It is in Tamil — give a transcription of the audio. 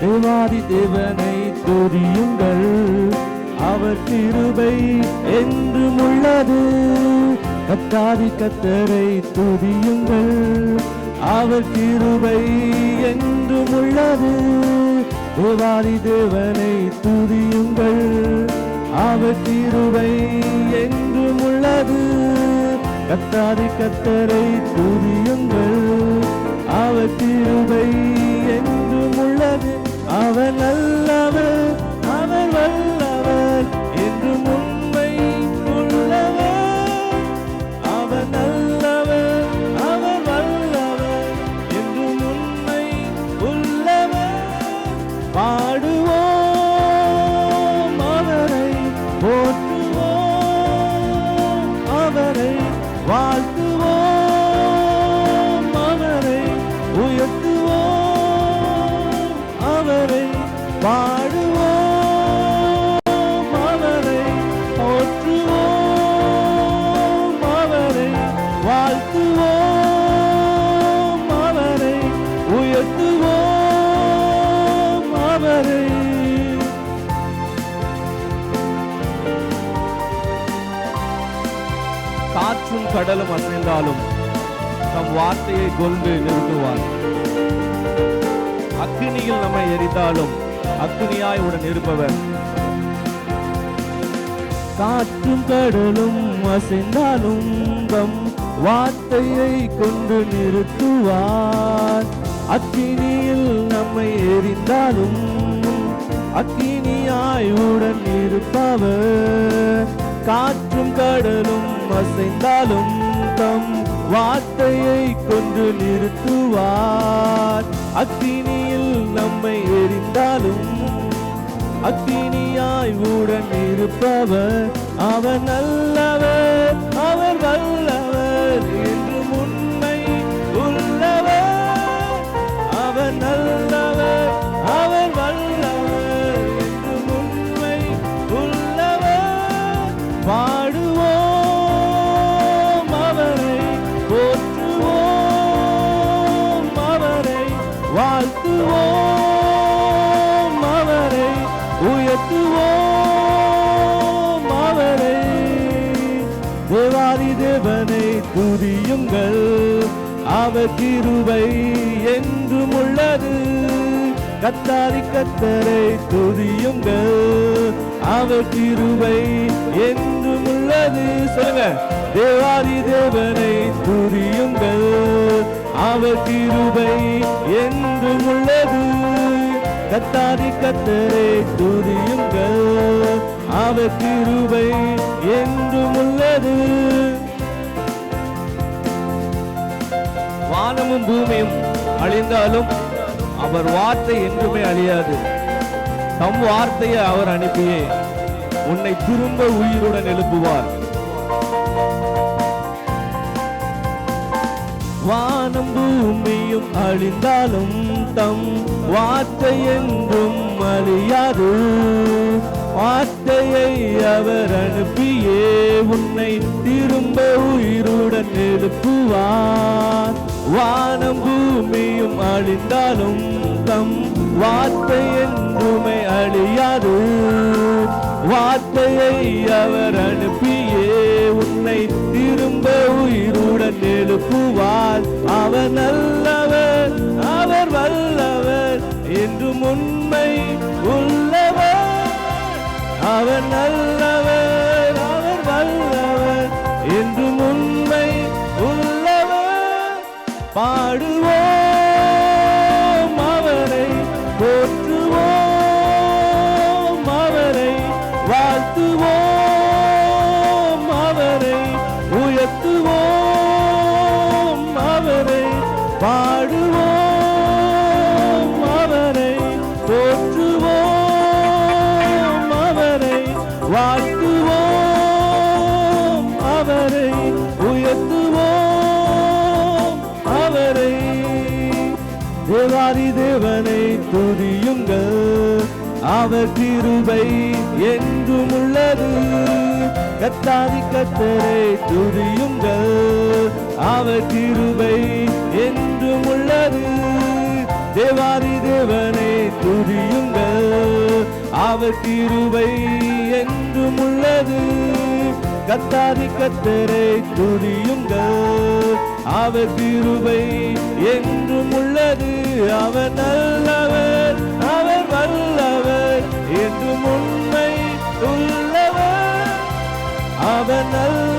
தேவாதி தேவனை துதியுங்கள், அவர் கிருபை என்றும் உள்ளது. கர்த்தாதி கர்த்தரை துதியுங்கள், அவர் கிருபை என்றும் உள்ளது. தேவாதி தேவனை துதியுங்கள், அவர் கிருபை என்றும் உள்ளது. கர்த்தாதி கர்த்தரை துதியுங்கள், அவர் கிருபை என்றும் உள்ளது. அவர் நல்லவர், அவர் வல்லவர் என்றும் உண்மை உள்ளவர். அவர் நல்லவர், அவர் வல்லவர் என்றும் உண்மை உள்ளவர். பாடுவோம் அவரை, போற்றுவோம் அவரை, வாழ்த்துவோம் அவரை, உயர்த்துவோம் அவரை. பாடுவோம் அவரை, போற்றுவோம் அவரை, வாழ்த்துவோம் அவரை, உயர்த்துவோம் அவரை. காற்றும் கடலும் அசைந்தாலும் நம் வார்த்தையை கொண்டு நிறுத்துவார். அக்கினியில் நம்மை எரித்தாலும் அக்கினியாய் உடன் இருப்பவர். காற்றும் கடலும் அசைந்தாலும் தம் வார்த்தையை கொண்டு நிறுத்துவார். அக்கினியில் நம்மை எரிந்தாலும் அக்கினியாய் உடன் இருப்பவர். காற்றும் கடலும் அசைந்தாலும் தம் வார்த்தையை கொண்டு நிறுத்துவார். அக்கினியில் நம்மை எரிந்தாலும் அக்கினியாய் உடன் இருப்பவர். அவர் நல்லவர், அவர் வல்லவர் என்றும் உண்மை உள்ளவர். அவர் நல்லவர், அவர் வல்லவர் என்றும் உண்மை உள்ளவர். பாடுவோம் அவரை, போற்றுவோம் அவரை, வாழ்த்துவோம் அவரை, உயர்த்துவோம் அவரை. தேவாதி தேவனை துதியுங்கள், அவர் கிருபை என்றும் உள்ளது. கர்த்தாதி கர்த்தரை துதியுங்கள், அவர் கிருபை என்றும் உள்ளது. சொல்லுங்க, தேவாதி தேவனை துதியுங்கள், அவர் கிருபை என்றும் உள்ளது. கர்த்தாதி கர்த்தரை துதியுங்கள், அவர் கிருபை என்றும் உள்ளது. வானமும் பூமியும் அழிந்தாலும் அவர் வார்த்தை என்றுமே அழியாது. தம் வார்த்தையை அவர் அனுப்பியே உன்னை திரும்ப உயிருடன் எழுப்புவார். வானம் பூமியும் அழிந்தாலும் தம் வார்த்தை என்றும் அழியாது. வார்த்தையை அவர் அனுப்பியே உன்னை திரும்ப உயிருடன் எழுப்புவார். வானம் பூமியும் அழிந்தாலும் தம் வார்த்தை என்றுமே அழியாது. வார்த்தையை அவர் அனுப்பியே உன்னை திரும்ப உயிருடன் எழுப்புவார். அவர் நல்லவர், அவர் வல்லவர் என்றும் உண்மை உள்ளவர். அவர் நல்லவர், அவர் வல்லவர் என்றும் உண்மை உள்ளவர். பாடுவோம் அவரை, போற்றுவோம் அவரை, வாழ்த்துவோம் அவரை, உயர்த்துவோம் அவரை. பாடுவோம் அவரை, போற்றுவோம் அவரை, வாழ்த்துவோம் அவரை, உயர்த்துவோம் அவரை. தேவாதி தேவனை துதியுங்கள், அவர் கிருபை என்றும் உள்ளது. கர்த்தாதி கர்த்தரை துதியுங்கள், அவர் கிருபை என்றும் உள்ளது. தேவாதி தேவனை துதியுங்கள், அவர் கிருபை என்றும் உள்ளது. கர்த்தாதி கர்த்தரை துதியுங்கள், அவர் கிருபை என்றும் உள்ளது. அவர் நல்லவர், அவர் வல்லவர், என்றும் உண்மை உள்ளவர். அவர் நல்ல